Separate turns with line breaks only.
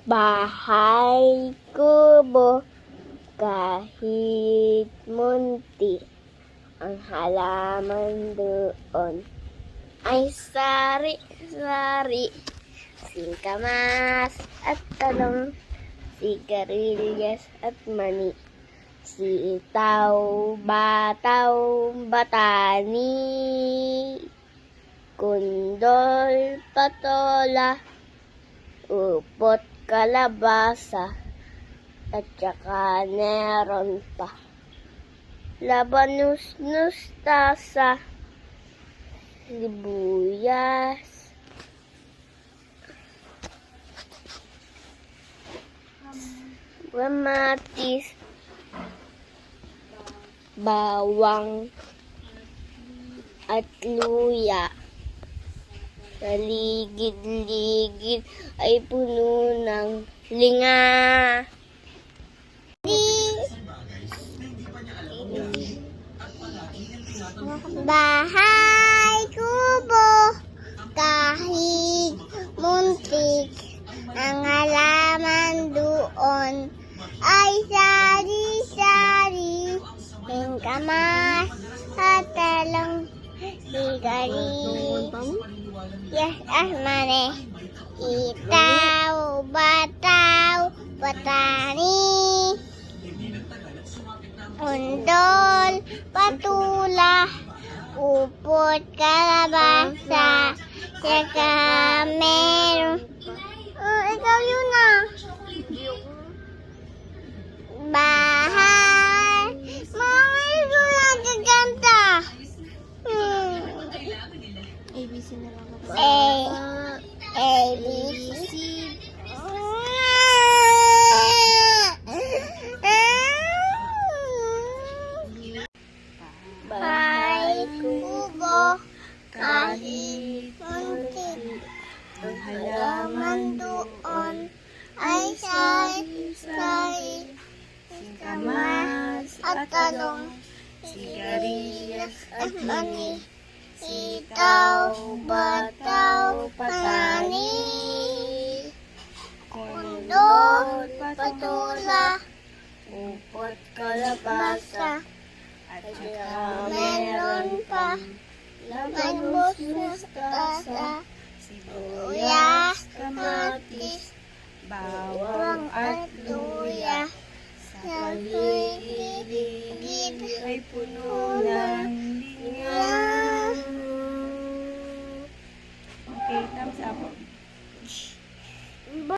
Bahay kubo, kahit munti, ang halaman doon ay sari-sari, singkamas at talong, sigarilyas at mani, sitaw, bataw, batani, kundol, patola, upot, kalabasa, at saka meron pa labanus, mustasa, sibuyas, kamatis, bawang, at luya. Sa ligid-ligid ay puno ng linga. Bahay kubo, kahit muntik, ang halaman doon ay sari-sari, singkamas at talong, sigarilyas at mani, sitaw, bataw, batani, kundol, patula, upot, kalabasa, saka meron. Ikaw yun na. Bahay. Mama, ito na gaganda. ABC na lang ako. ABC. Bahay kubo, kahit muntik, ang halaman doon ay sari-sari, singkamas at talong, sigarilyas at mani, sitaw, bataw, patani, kundol, patola, upot, kalabasa, at saka meron pa labanus, mustasa, sibuyas, kamatis, bawang at luya. Sa ligid ay puno ng